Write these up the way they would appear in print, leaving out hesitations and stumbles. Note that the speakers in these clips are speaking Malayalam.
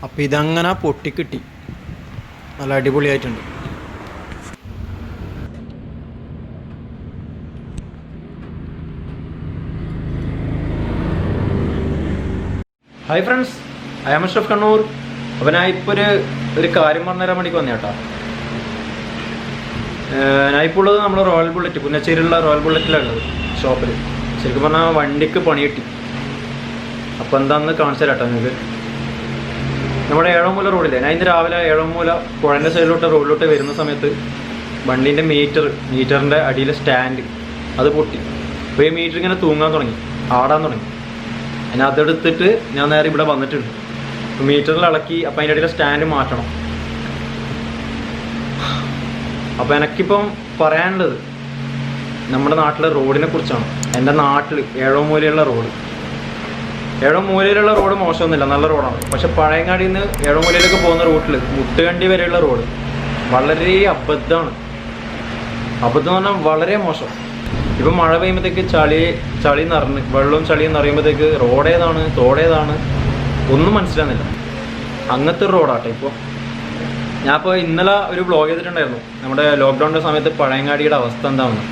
അപ്പോൾ ഇതങ്ങനെ പൊട്ടിക്കിട്ടി, നല്ല അടിപൊളിയായിട്ടുണ്ട്. Hi friends, I am Ashraf Kannur. അപ്പോൾ ഞാൻ ഇപ്പോൾ ഒരു കാര്യം പറഞ്ഞുതരാൻ വേണ്ടിക്ക് വന്നേ കേട്ടോ. ഞാൻ ഇപ്പോൾ ഉള്ളത് നമ്മൾ റോയൽ ബുള്ളറ്റ്, പുന്നശ്ശേരിയിലുള്ള റോയൽ ബുള്ളറ്റിലാണ് ഉള്ളത് ഷോപ്പിൽ. ശരിക്കും പറഞ്ഞാൽ വണ്ടിക്ക് പണി കിട്ടി. അപ്പോൾ എന്താണെന്ന് കാണിച്ചു തരാം കേട്ടോ നിങ്ങൾക്ക്. നമ്മുടെ ഏഴോമൂല റോഡില്ലേ, ഞാൻ ഇന്ന് രാവിലെ ഏഴോമൂല പുഴൻ്റെ സൈഡിലോട്ട് റോഡിലോട്ട് വരുന്ന സമയത്ത് വണ്ടീൻ്റെ മീറ്ററിൻ്റെ അടിയിലെ സ്റ്റാൻഡ് അത് പൊട്ടി. അപ്പോൾ ഈ മീറ്റർ ഇങ്ങനെ തൂങ്ങാൻ തുടങ്ങി, ആടാൻ തുടങ്ങി. ഞാൻ അതെടുത്തിട്ട് ഞാൻ നേരെ ഇവിടെ വന്നിട്ടുണ്ട്. അപ്പോൾ മീറ്ററിൽ ഇളക്കി, അപ്പോൾ അതിൻ്റെ ഇടയിലെ സ്റ്റാൻഡ് മാറ്റണം. അപ്പോൾ എനിക്കിപ്പം പറയാനുള്ളത് നമ്മുടെ നാട്ടിലെ റോഡിനെ കുറിച്ചാണ്. എൻ്റെ നാട്ടിൽ ഏഴോമൂലയുള്ള റോഡ് മോശമൊന്നുമില്ല, നല്ല റോഡാണ്. പക്ഷെ പഴയങ്ങാടിയിൽ നിന്ന് ഏഴോമൂലയിലേക്ക് പോകുന്ന റൂട്ടിൽ മുട്ടുകണ്ടി വരെയുള്ള റോഡ് വളരെ അബദ്ധമാണ്. അബദ്ധം എന്ന് പറഞ്ഞാൽ വളരെ മോശം. ഇപ്പം മഴ പെയ്യുമ്പോഴത്തേക്ക് ചളി നിറഞ്ഞ് വെള്ളവും ചളിയും നിറയുമ്പോഴത്തേക്ക് റോഡേതാണ് തോടേതാണ് ഒന്നും മനസ്സിലാകുന്നില്ല. അങ്ങനത്തെ ഒരു റോഡാട്ടെ. ഞാനിപ്പോൾ ഇന്നലെ ഒരു വ്ളോഗ് ചെയ്തിട്ടുണ്ടായിരുന്നു നമ്മുടെ ലോക്ക്ഡൗണിൻ്റെ സമയത്ത് പഴയങ്ങാടിയുടെ അവസ്ഥ എന്താണെന്ന്.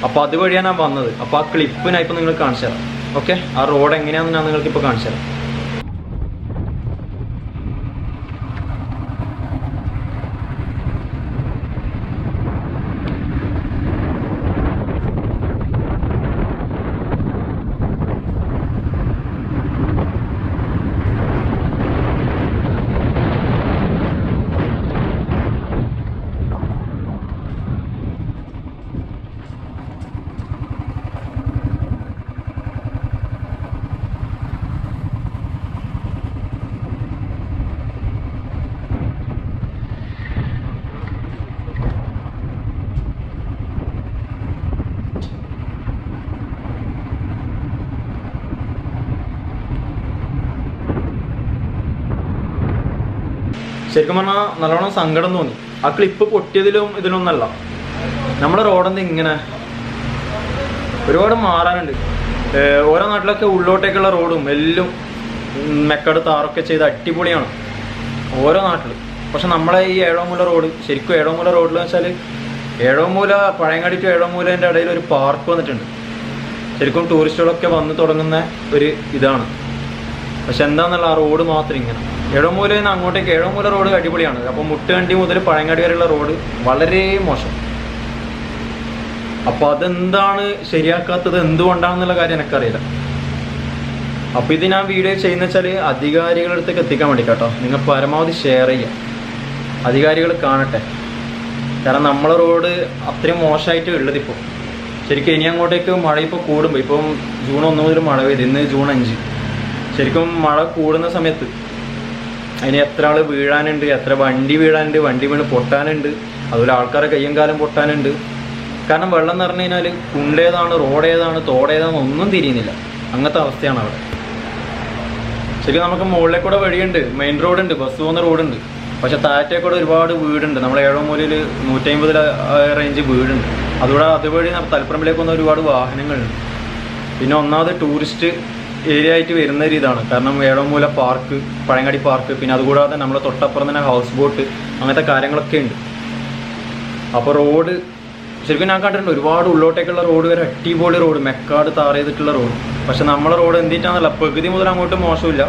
അപ്പോൾ അതുവഴിയാണ് ഞാൻ വന്നത്. അപ്പോൾ ആ ക്ലിപ്പ് ഞാൻ ഇപ്പോൾ നിങ്ങൾക്ക് കാണിച്ചു തരാം. ഓക്കെ, ആ റോഡ് എങ്ങനെയാണെന്ന് ഞാൻ നിങ്ങൾക്കിപ്പോൾ കാണിച്ചു തരാം. ശരിക്കും പറഞ്ഞാൽ നല്ലോണം സങ്കടം തോന്നി. ആ ക്ലിപ്പ് പൊട്ടിയതിലും ഇതിലൊന്നല്ല. നമ്മുടെ റോഡെന്താ ഇങ്ങനെ, ഒരുപാട് മാറാനുണ്ട്. ഓരോ നാട്ടിലൊക്കെ ഉള്ളോട്ടേക്കുള്ള റോഡും എല്ലാം മെക്കട് താറൊക്കെ ചെയ്ത് അടിപൊളിയാണ് ഓരോ നാട്ടിൽ. പക്ഷെ നമ്മളെ ഈ ഏഴോമൂല റോഡ്, ശരിക്കും ഏഴോമൂല റോഡിൽ വെച്ചാൽ ഏഴോമൂല പഴയങ്ങാടി ടു ഏഴോമൂലേൻ്റെ ഇടയിൽ ഒരു പാർക്ക് വന്നിട്ടുണ്ട്. ശരിക്കും ടൂറിസ്റ്റുകളൊക്കെ വന്ന് തുടങ്ങുന്ന ഒരു ഇതാണ്. പക്ഷെ എന്താണെന്നുള്ള ആ റോഡ് മാത്രം ഇങ്ങനെ. ഏഴോമൂലയിൽ നിന്ന് അങ്ങോട്ടേക്ക് ഏഴോമൂല റോഡ് അടിപൊളിയാണ്. അപ്പോൾ മുട്ടുകണ്ടി മുതൽ പഴയങ്ങാടി വരെയുള്ള റോഡ് വളരെ മോശം. അപ്പോൾ അതെന്താണ് ശരിയാക്കാത്തത്, എന്തുകൊണ്ടാണെന്നുള്ള കാര്യം എനിക്കറിയില്ല. അപ്പോൾ ഇത് ഞാൻ വീഡിയോ ചെയ്യുന്ന വെച്ചാൽ അധികാരികളുടെ അടുത്തേക്ക് എത്തിക്കാൻ വേണ്ടി കേട്ടോ. നിങ്ങൾ പരമാവധി ഷെയർ ചെയ്യുക, അധികാരികൾ കാണട്ടെ. കാരണം നമ്മളെ റോഡ് അത്രയും മോശമായിട്ട് ഉള്ളത് ഇപ്പോൾ. ശരിക്കും ഇനി അങ്ങോട്ടേക്ക് മഴ ഇപ്പോൾ കൂടുമ്പോൾ, ഇപ്പം ജൂൺ 1 മുതൽ മഴ പെയ്ത്, ഇന്ന് ജൂൺ 5. ശരിക്കും മഴ കൂടുന്ന സമയത്ത് അതിന് എത്ര ആൾ വീഴാനുണ്ട്, എത്ര വണ്ടി വീഴാനുണ്ട്, വണ്ടി വീണ് പൊട്ടാനുണ്ട്, അതുപോലെ ആൾക്കാരെ കയ്യും കാലം പൊട്ടാനുണ്ട്. കാരണം വെള്ളം നിറഞ്ഞു കഴിഞ്ഞാൽ കുണ്ടേതാണ്, റോഡേതാണ്, തോടേതാണ് ഒന്നും തിരിയുന്നില്ല. അങ്ങനത്തെ അവസ്ഥയാണ് അവിടെ. ശരിക്കും നമുക്ക് മുകളിലേക്കൂടെ വഴിയുണ്ട്, മെയിൻ റോഡുണ്ട്, ബസ് പോകുന്ന റോഡുണ്ട്. പക്ഷെ താഴത്തേക്കൂടെ ഒരുപാട് വീടുണ്ട്. നമ്മൾ ഏഴോമൂലയിൽ 150 റേഞ്ച് വീടുണ്ട്. അതുവഴി തലപ്പറമ്പിലേക്ക് വന്ന ഒരുപാട് വാഹനങ്ങളുണ്ട്. പിന്നെ ഒന്നാമത് ടൂറിസ്റ്റ് ഏരിയ ആയിട്ട് വരുന്ന ഒരു ഇതാണ്. കാരണം ഏഴോമൂല പാർക്ക്, പഴയങ്ങാടി പാർക്ക്, പിന്നെ അതുകൂടാതെ നമ്മളെ തൊട്ടപ്പുറം തന്നെ ഹൗസ് ബോട്ട്, അങ്ങനത്തെ കാര്യങ്ങളൊക്കെ ഉണ്ട്. അപ്പോൾ റോഡ് ശരിക്കും ഞാൻ കണ്ടിട്ടുണ്ട്, ഒരുപാട് ഉള്ളോട്ടേക്കുള്ള റോഡ് വരെ അടിപൊളി റോഡ്, മെക്കാട് താർ ചെയ്തിട്ടുള്ള റോഡ്. പക്ഷെ നമ്മളെ റോഡ് എന്തിട്ടാന്നല്ല, പകുതി മുതൽ അങ്ങോട്ട് മോശമില്ല,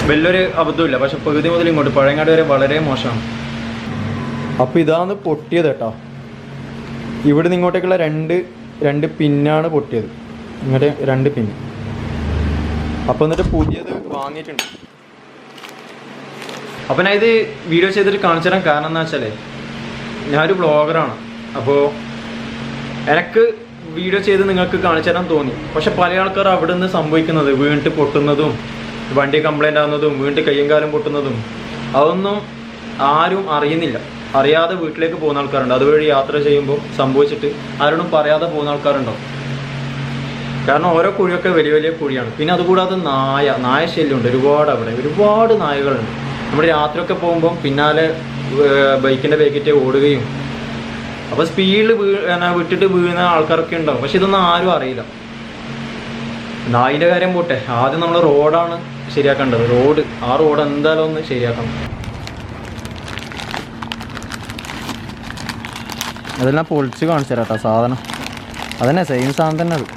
വലിയൊരു അബദ്ധമില്ല. പക്ഷെ പകുതി മുതൽ ഇങ്ങോട്ട് പഴയങ്ങാട് വരെ വളരെ മോശമാണ്. അപ്പോൾ ഇതാണ് പൊട്ടിയത് കേട്ടോ. ഇവിടെ നിന്ന് ഇങ്ങോട്ടേക്കുള്ള രണ്ട് പിന്നാണ് പൊട്ടിയത്, ഇങ്ങോട്ട് 2 പിന്ന്. അപ്പോൾ എന്നിട്ട് പുതിയത് വാങ്ങിയിട്ടുണ്ട്. അപ്പോൾ ഞാൻ ഇത് വീഡിയോ ചെയ്തിട്ട് കാണിച്ചു തരാൻ കാരണം എന്താ വെച്ചാൽ ഞാനൊരു ബ്ലോഗറാണ്. അപ്പോൾ എനിക്ക് വീഡിയോ ചെയ്ത് നിങ്ങൾക്ക് കാണിച്ചു തരാൻ തോന്നി. പക്ഷെ പല ആൾക്കാർ അവിടെ നിന്ന് സംഭവിക്കുന്നത്, വീണിട്ട് പൊട്ടുന്നതും വണ്ടി കംപ്ലൈൻ്റ് ആകുന്നതും വീണിട്ട് കയ്യും കാലം പൊട്ടുന്നതും അതൊന്നും ആരും അറിയുന്നില്ല. അറിയാതെ വീട്ടിലേക്ക് പോകുന്ന ആൾക്കാരുണ്ട്. അതുവഴി യാത്ര ചെയ്യുമ്പോൾ സംഭവിച്ചിട്ട് ആരോടും പറയാതെ പോകുന്ന ആൾക്കാരുണ്ടാവും. കാരണം ഓരോ കുഴിയൊക്കെ വലിയ വലിയ കുഴിയാണ്. പിന്നെ അതുകൂടാതെ നായ ശല്യമുണ്ട് ഒരുപാട്. അവിടെ ഒരുപാട് നായകളുണ്ട്. നമ്മൾ രാത്രിയൊക്കെ പോകുമ്പം പിന്നാലെ ബൈക്കിൻ്റെ ബാക്കിറ്റ് ഓടുകയും, അപ്പോൾ സ്പീഡിൽ വിട്ടിട്ട് വീഴുന്ന ആൾക്കാരൊക്കെ ഉണ്ടാവും. പക്ഷെ ഇതൊന്നും ആരും അറിയില്ല. നായിൻ്റെ കാര്യം പോട്ടെ, ആദ്യം നമ്മൾ റോഡാണ് ശരിയാക്കേണ്ടത്. ആ റോഡ് എന്തായാലും ഒന്ന് ശരിയാക്കണം. അതെല്ലാം പൊളിച്ച് കാണിച്ചു തരാം കേട്ടോ സാധനം. അതന്നെ സെയിം സാധനം തന്നെ അത്.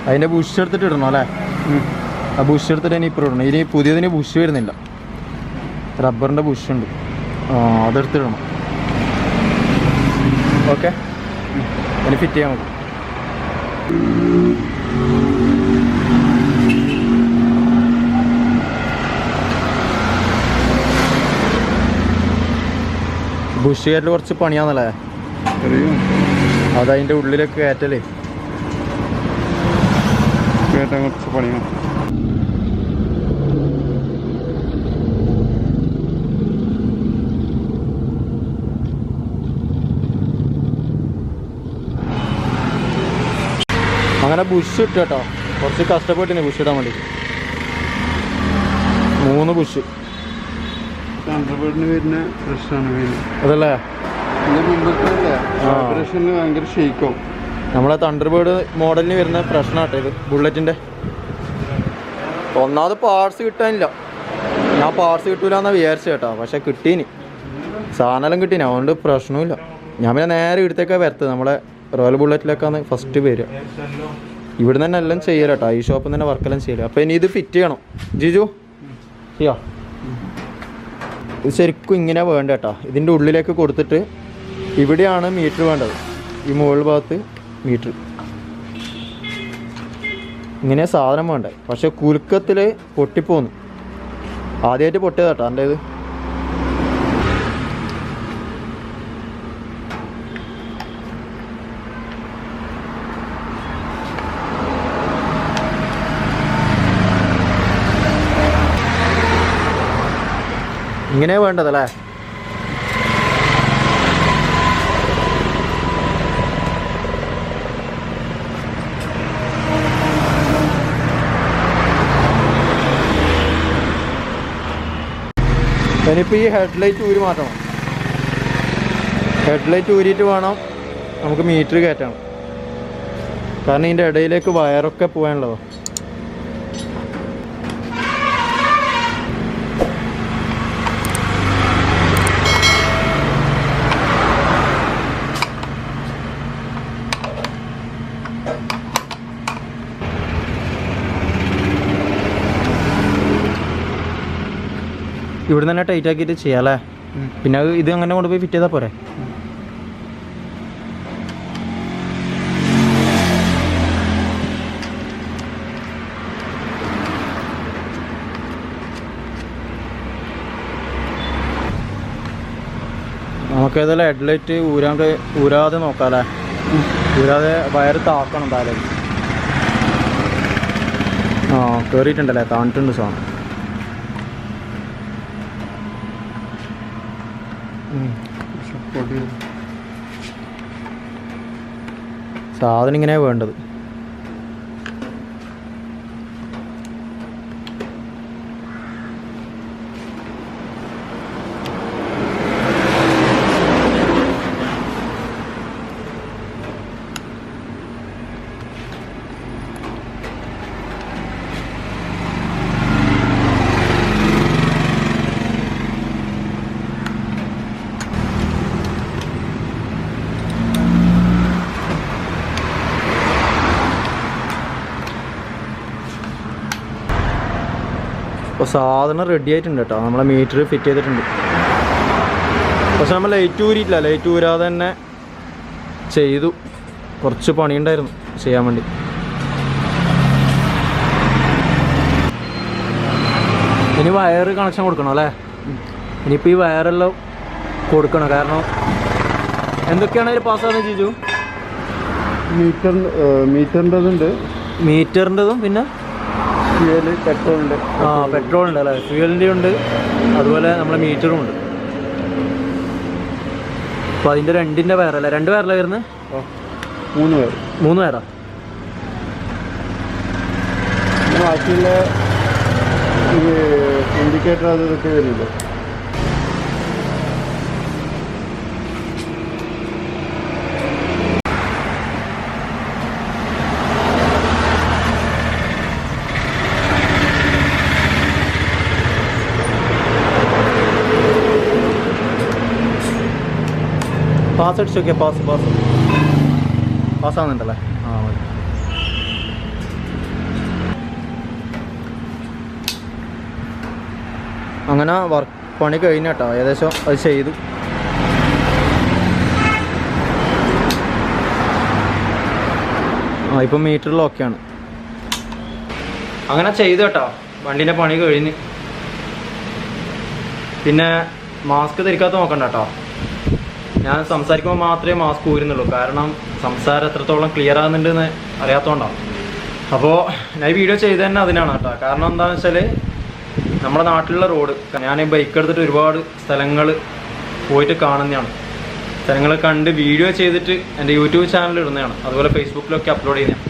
അതിൻ്റെ ബുഷ് എടുത്തിട്ട് ഇടണം അല്ലേ? ആ ബുഷ് എടുത്തിട്ട് ഇനി ഇപ്പോൾ ഇടണം. ഇനി പുതിയതിന് ബുഷ് വരുന്നില്ല, റബ്ബറിൻ്റെ ബുഷ് ഉണ്ട്. അതെടുത്തിടണം. ഓക്കെ, ഇനി ഫിറ്റ് ചെയ്യാൻ നോക്കും. ബുഷ് കയറ്റൽ കുറച്ച് പണിയാന്നല്ലേ? അതതിൻ്റെ ഉള്ളിലൊക്കെ കയറ്റലേ കയറ്റാൻ കുറച്ച് പണിയാണ്. അങ്ങനെ ബുഷ് ഇട്ട് കേട്ടോ. കുറച്ച് കഷ്ടപ്പെട്ടിന് ബുഷ് ഇടാൻ വേണ്ടി. 3 ബുഷ് വരുന്ന പ്രശ്നമാണ് അതല്ലേ? ഭയങ്കര ഷെയ്ക്കും. നമ്മളെ തണ്ടർബേർഡ് മോഡലിന് വരുന്ന പ്രശ്നമാട്ടോ ഇത്, ബുള്ളറ്റിൻ്റെ. ഒന്നാമത് പാർട്സ് കിട്ടാനില്ല. ഞാൻ പാർട്സ് കിട്ടൂലെന്നാണ് വിചാരിച്ചു കേട്ടോ. പക്ഷെ കിട്ടീനി, സാധനം കിട്ടീനി. അതുകൊണ്ട് പ്രശ്നമില്ല. ഞാൻ പിന്നെ നേരെ ഇവിടത്തേക്കാണ് വരത്തത്. നമ്മളെ റോയൽ ബുള്ളറ്റിലേക്കാണ് ഫസ്റ്റ് വരിക. ഇവിടുന്ന് തന്നെ എല്ലാം ചെയ്യാം കേട്ടോ. ഈ ഷോപ്പിൽ തന്നെ വർക്കെല്ലാം ചെയ്യില്ല. അപ്പോൾ ഇനി ഇത് ഫിറ്റ് ചെയ്യണം. ജിജു ചെയ്യാം. ഇത് ശരിക്കും ഇങ്ങനെ വേണ്ട കേട്ടോ. ഇതിൻ്റെ ഉള്ളിലേക്ക് കൊടുത്തിട്ട് ഇവിടെയാണ് മീറ്റർ വേണ്ടത്. ഈ മുകൾ ഭാഗത്ത് മീറ്റർ. ഇങ്ങനെ സാധനം വേണ്ടേ. പക്ഷെ കുലുക്കത്തിൽ പൊട്ടിപ്പോന്നു. ആദ്യമായിട്ട് പൊട്ടിയതാട്ടോ എൻ്റെ ഇത്. ഇങ്ങനെ വേണ്ടതല്ലേ? ഇനിയിപ്പോൾ ഈ ഹെഡ്ലൈറ്റ് ഊരി മാറ്റണം. ഹെഡ്ലൈറ്റ് ഊരിയിട്ട് വേണം നമുക്ക് മീറ്റർ കയറ്റണം. കാരണം ഇതിൻ്റെ ഇടയിലേക്ക് വയറൊക്കെ പോകാനുള്ളതോ. ഇവിടെ തന്നെ ടൈറ്റ് ആക്കിയിട്ട് ചെയ്യാം അല്ലേ? പിന്നെ ഇത് അങ്ങനെ കൊണ്ടുപോയി ഫിറ്റ് ചെയ്താൽ പോരെ? നമുക്കേതായാലും ഹെഡ്ലൈറ്റ് ഊരാതെ നോക്കാം അല്ലേ? ഊരാതെ വയറ് താക്കണം എന്തായാലും. കയറിയിട്ടുണ്ടല്ലേ? താണിട്ടുണ്ട് സാധനം. സാധനം ഇങ്ങനെയാണ് വേണ്ടത്. അപ്പോൾ സാധനം റെഡി ആയിട്ടുണ്ട് കേട്ടോ. നമ്മളെ മീറ്റർ ഫിറ്റ് ചെയ്തിട്ടുണ്ട്. പക്ഷെ നമ്മൾ ലൈറ്റ് ഊരിയിട്ടില്ല. ലൈറ്റ് ഊരാതെ തന്നെ ചെയ്തു. കുറച്ച് പണിയുണ്ടായിരുന്നു ചെയ്യാൻ വേണ്ടി. ഇനി വയർ കണക്ഷൻ കൊടുക്കണം അല്ലേ? ഇനിയിപ്പോൾ ഈ വയറെല്ലാം കൊടുക്കണം. കാരണം എന്തൊക്കെയാണ് അതിൽ പാസ്സാകുന്നത് ജിജു? മീറ്ററിൻ്റെതും പിന്നെ പെട്രോളിൻ്റെ പെട്രോളുണ്ട് അല്ലേ? ഫ്യൂവലിൻ്റെ ഉണ്ട്, അതുപോലെ നമ്മളെ മീറ്ററും ഉണ്ട്. അപ്പോൾ അതിൻ്റെ രണ്ടിൻ്റെ വയറല്ലേ? 2 വയറല്ലേ വരുന്നത്? 3 വയറാ? ബാക്കിയുള്ള ഇൻഡിക്കേറ്റർ അതൊക്കെ വരുന്നില്ല. പാസ് അടിച്ച് നോക്കിയാൽ പാസ്സാകുന്നുണ്ടല്ലേ? ആ മതി. അങ്ങനെ പണി കഴിഞ്ഞാട്ടോ, ഏകദേശം അത് ചെയ്തു. ഇപ്പം മീറ്ററിൽ ഓക്കെയാണ്. അങ്ങനെ ചെയ്തു കേട്ടോ, വണ്ടീൻ്റെ പണി കഴിഞ്ഞ്. പിന്നെ മാസ്ക് ധരിക്കാത്ത നോക്കണ്ട കേട്ടോ. ഞാൻ സംസാരിക്കുമ്പോൾ മാത്രമേ മാസ്ക് ഊരുന്നുള്ളൂ, കാരണം സംസാരം എത്രത്തോളം ക്ലിയർ ആകുന്നുണ്ടെന്ന് അറിയാത്തതുകൊണ്ടാണ്. അപ്പോൾ ഞാൻ ഈ വീഡിയോ ചെയ്ത് തന്നെ അതിനാണ് കേട്ടോ. കാരണം എന്താണെന്ന് വെച്ചാൽ നമ്മുടെ നാട്ടിലുള്ള റോഡ്, ഞാൻ ബൈക്ക് എടുത്തിട്ട് ഒരുപാട് സ്ഥലങ്ങൾ പോയിട്ട് കാണുന്നതാണ്. സ്ഥലങ്ങൾ കണ്ട് വീഡിയോ ചെയ്തിട്ട് എൻ്റെ യൂട്യൂബ് ചാനലിൽ ഇടുന്നതാണ്, അതുപോലെ ഫേസ്ബുക്കിലൊക്കെ അപ്ലോഡ് ചെയ്യുന്നതാണ്.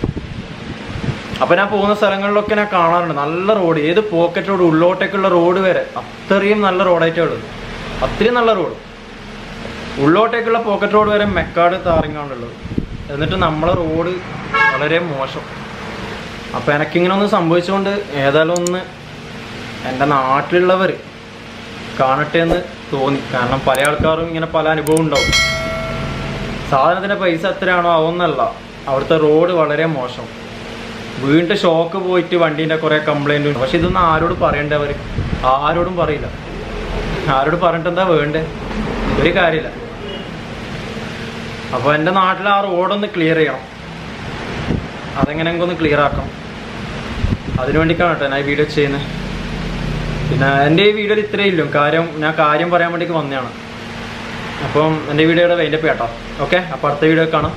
അപ്പോൾ ഞാൻ പോകുന്ന സ്ഥലങ്ങളിലൊക്കെ ഞാൻ കാണാറുണ്ട് നല്ല റോഡ്, ഏത് പോക്കറ്റ് റോഡ് ഉള്ളോട്ടേക്കുള്ള റോഡ് വരെ അത്രയും നല്ല റോഡായിട്ടാണ് ഉള്ളത്. അത്രയും നല്ല റോഡ്, ഉള്ളോട്ടേക്കുള്ള പോക്കറ്റ് റോഡ് വരെ മെക്കാട് താറിങ്ങാണുള്ളത്. എന്നിട്ട് നമ്മളെ റോഡ് വളരെ മോശം. അപ്പോൾ എനിക്കിങ്ങനെ ഒന്ന് സംഭവിച്ചുകൊണ്ട് ഏതായാലും ഒന്ന് എൻ്റെ നാട്ടിലുള്ളവർ കാണട്ടെ എന്ന് തോന്നി. കാരണം പല ആൾക്കാരും ഇങ്ങനെ പല അനുഭവം ഉണ്ടാവും. സാധനത്തിൻ്റെ പൈസ എത്രയാണോ അതൊന്നല്ല, അവിടുത്തെ റോഡ് വളരെ മോശം. വീണ്ടും ഷോക്ക് പോയിട്ട് വണ്ടീൻ്റെ കുറേ കംപ്ലൈൻറ്റ് ഉണ്ട്. പക്ഷെ ഇതൊന്നും ആരോട് പറയണ്ടേ? അവർ ആരോടും പറയില്ല. ആരോട് പറഞ്ഞിട്ട് എന്താ വേണ്ടേ? ഒരു കാര്യമില്ല. അപ്പോൾ എൻ്റെ നാട്ടിൽ ആ റോഡൊന്ന് ക്ലിയർ ചെയ്യണം. അതെങ്ങനെയെങ്കിലും ഒന്ന് ക്ലിയർ ആക്കണം. അതിനു വേണ്ടിയിട്ടാണ് കേട്ടോ ഞാൻ ഈ വീഡിയോ ചെയ്യുന്നത്. പിന്നെ എൻ്റെ ഈ വീഡിയോയിൽ ഇത്രയേ ഇല്ലൂ. ഞാൻ കാര്യം പറയാൻ വേണ്ടിയിട്ട് വന്നതാണ്. അപ്പം എൻ്റെ വീഡിയോയുടെ വൈൻഡപ്പ് കേട്ടോ. ഓക്കെ, അപ്പോൾ അടുത്ത വീഡിയോ കാണാം.